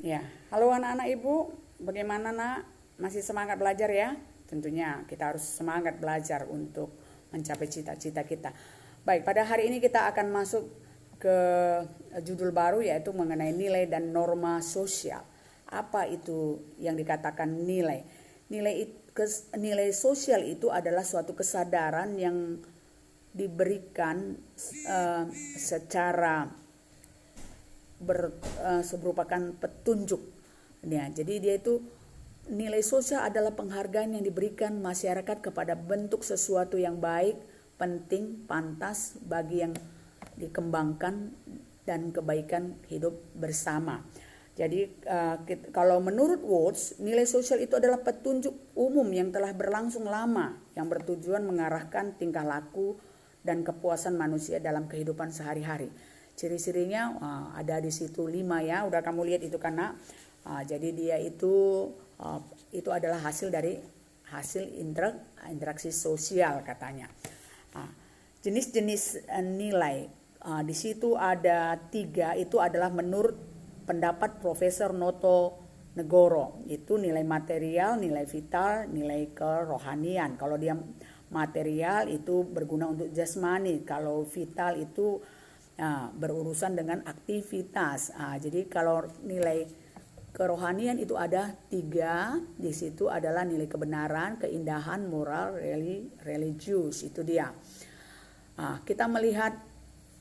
Ya, halo anak-anak ibu, bagaimana nak? Masih semangat belajar ya? Tentunya kita harus semangat belajar untuk mencapai cita-cita kita. Baik, pada hari ini kita akan masuk ke judul baru yaitu mengenai nilai dan norma sosial. Apa itu yang dikatakan nilai? Nilai sosial itu adalah suatu kesadaran yang diberikan secara merupakan petunjuk. Ya, jadi dia itu nilai sosial adalah penghargaan yang diberikan masyarakat kepada bentuk sesuatu yang baik, penting, pantas bagi yang dikembangkan dan kebaikan hidup bersama. Jadi kalau menurut Watts, nilai sosial itu adalah petunjuk umum yang telah berlangsung lama yang bertujuan mengarahkan tingkah laku dan kepuasan manusia dalam kehidupan sehari-hari. Ciri-cirinya ada di situ 5 ya, udah kamu lihat itu kan nak. Jadi dia itu adalah hasil dari interaksi sosial katanya. Jenis-jenis nilai di situ ada 3, itu adalah menurut pendapat Profesor Noto Negoro. Itu nilai material, nilai vital, nilai kerohanian. Kalau dia material itu berguna untuk jasmani, kalau vital itu berurusan dengan aktivitas. Jadi kalau nilai kerohanian itu ada 3, di situ adalah nilai kebenaran, keindahan, moral, religius, itu dia. Kita melihat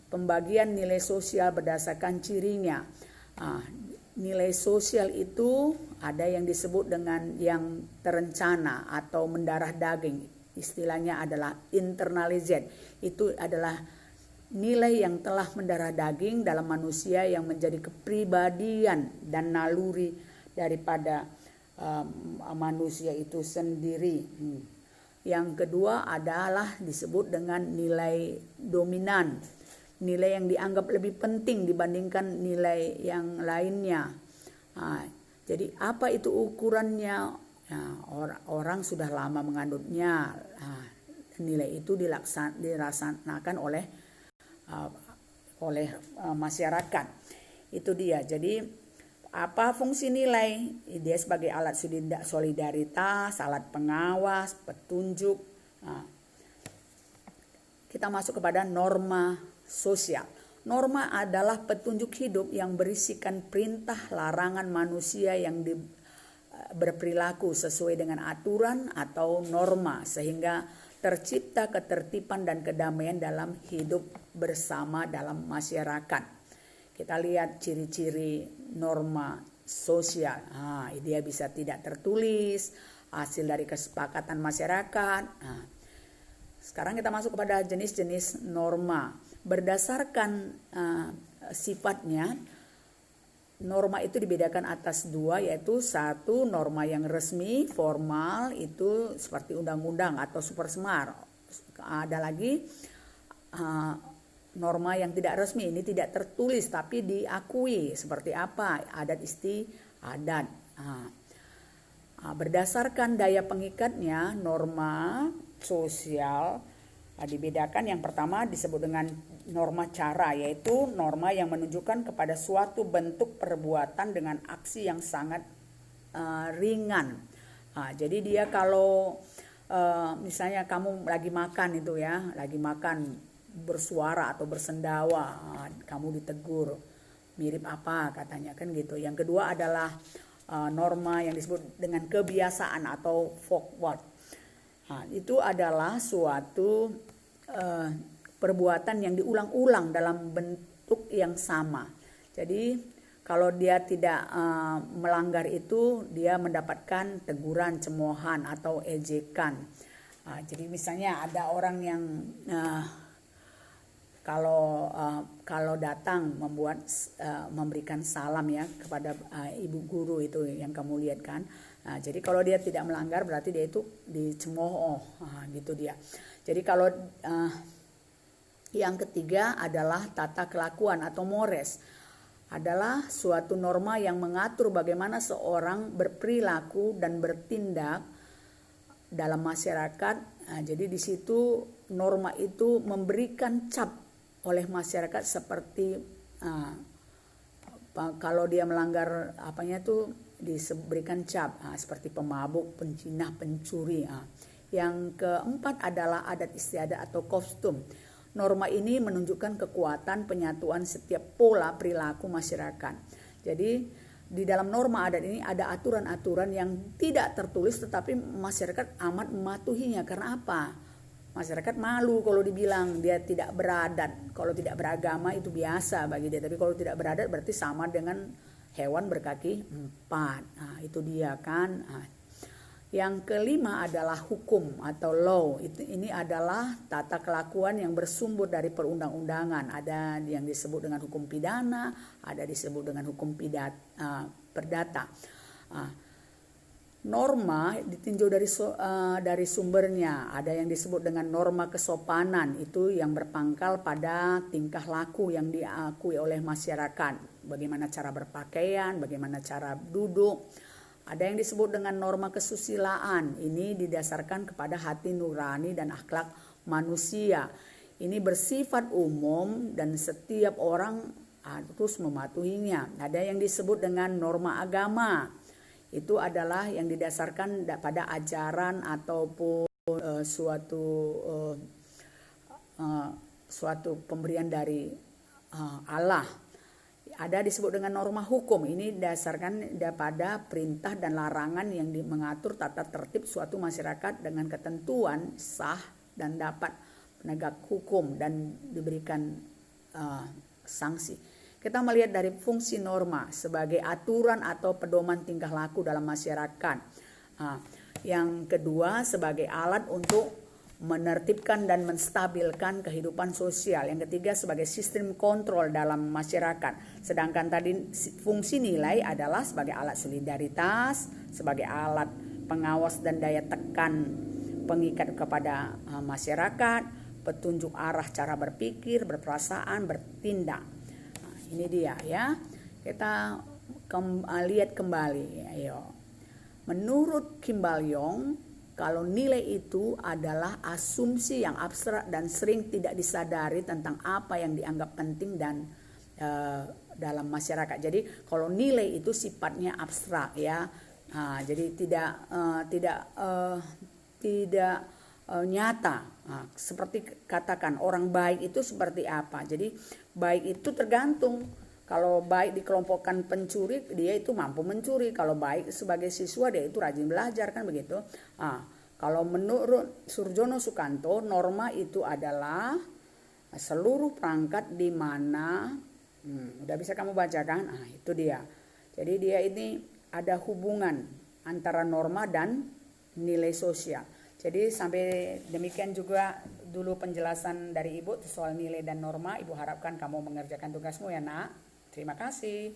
pembagian nilai sosial berdasarkan cirinya. Nilai sosial itu ada yang disebut dengan yang terencana atau mendarah daging, istilahnya adalah internalized. Itu adalah nilai yang telah mendarah daging dalam manusia yang menjadi kepribadian dan naluri daripada manusia itu sendiri. Yang kedua adalah disebut dengan nilai dominan, nilai yang dianggap lebih penting dibandingkan nilai yang lainnya. Jadi apa itu ukurannya? Orang sudah lama menganutnya. Nilai itu dilaksanakan oleh masyarakat. Itu dia. Jadi apa fungsi nilai? Dia sebagai alat solidaritas, alat pengawas, petunjuk. Kita masuk kepada norma sosial. Norma adalah petunjuk hidup yang berisikan perintah larangan manusia yang berperilaku sesuai dengan aturan atau norma sehingga tercipta ketertiban dan kedamaian dalam hidup bersama dalam masyarakat. Kita lihat ciri-ciri norma sosial. Dia bisa tidak tertulis, hasil dari kesepakatan masyarakat. Sekarang kita masuk kepada jenis-jenis norma. Berdasarkan sifatnya, norma itu dibedakan atas 2, yaitu 1 norma yang resmi, formal, itu seperti undang-undang atau supersmar. Ada lagi norma yang tidak resmi, ini tidak tertulis tapi diakui, seperti apa? Adat istiadat. Berdasarkan daya pengikatnya, norma sosial dibedakan. Yang pertama disebut dengan norma cara, yaitu norma yang menunjukkan kepada suatu bentuk perbuatan dengan aksi yang sangat ringan. Jadi dia kalau misalnya kamu lagi makan itu ya, lagi makan bersuara atau bersendawa, kamu ditegur, mirip apa katanya kan gitu. Yang kedua adalah norma yang disebut dengan kebiasaan atau folk word. Itu adalah suatu perbuatan yang diulang-ulang dalam bentuk yang sama. Jadi kalau dia tidak melanggar itu, dia mendapatkan teguran, cemoohan atau ejekan. Jadi misalnya ada orang yang kalau datang memberikan salam ya kepada ibu guru itu yang kamu lihat kan. Jadi kalau dia tidak melanggar berarti dia itu dicemooh, gitu dia. Jadi kalau yang ketiga adalah tata kelakuan atau mores, adalah suatu norma yang mengatur bagaimana seorang berperilaku dan bertindak dalam masyarakat. Jadi di situ norma itu memberikan cap oleh masyarakat seperti Kalau dia melanggar apanya tuh diberikan cap, seperti pemabuk, penzinah, pencuri. Yang keempat adalah adat istiadat atau kostum. Norma ini menunjukkan kekuatan penyatuan setiap pola perilaku masyarakat. Jadi di dalam norma adat ini ada aturan-aturan yang tidak tertulis tetapi masyarakat amat mematuhinya. Karena apa? Masyarakat malu kalau dibilang dia tidak beradat. Kalau tidak beragama itu biasa bagi dia. Tapi kalau tidak beradat berarti sama dengan hewan berkaki 4. Nah, itu dia kan. Yang kelima adalah hukum atau law. Ini adalah tata kelakuan yang bersumber dari perundang-undangan. Ada yang disebut dengan hukum pidana, ada disebut dengan hukum perdata. Norma ditinjau dari sumbernya. Ada yang disebut dengan norma kesopanan, itu yang berpangkal pada tingkah laku yang diakui oleh masyarakat. Bagaimana cara berpakaian, bagaimana cara duduk. Ada yang disebut dengan norma kesusilaan. Ini didasarkan kepada hati nurani dan akhlak manusia. Ini bersifat umum dan setiap orang harus mematuhinya. Ada yang disebut dengan norma agama. Itu adalah yang didasarkan pada ajaran ataupun suatu pemberian dari Allah. Ada disebut dengan norma hukum. Ini didasarkan pada perintah dan larangan yang mengatur tata tertib suatu masyarakat dengan ketentuan sah dan dapat penegak hukum dan diberikan sanksi. Kita melihat dari fungsi norma sebagai aturan atau pedoman tingkah laku dalam masyarakat. Yang kedua sebagai alat untuk menertibkan dan menstabilkan kehidupan sosial. Yang ketiga sebagai sistem kontrol dalam masyarakat. Sedangkan tadi fungsi nilai adalah sebagai alat solidaritas, sebagai alat pengawas dan daya tekan pengikat kepada masyarakat, petunjuk arah cara berpikir, berperasaan, bertindak. Ini dia ya. Kita lihat kembali. Ayo. Menurut Kim Bal-yong, kalau nilai itu adalah asumsi yang abstrak dan sering tidak disadari tentang apa yang dianggap penting dan dalam masyarakat. Jadi kalau nilai itu sifatnya abstrak ya. Jadi tidak nyata. Seperti katakan orang baik itu seperti apa. Jadi baik itu tergantung. Kalau baik dikelompokkan pencuri, dia itu mampu mencuri. Kalau baik sebagai siswa, dia itu rajin belajar, kan begitu. Kalau menurut Surjono Sukanto, norma itu adalah seluruh perangkat di mana, udah bisa kamu bacakan? Itu dia. Jadi dia ini ada hubungan antara norma dan nilai sosial. Jadi sampai demikian juga dulu penjelasan dari Ibu soal nilai dan norma. Ibu harapkan kamu mengerjakan tugasmu ya nak. Terima kasih.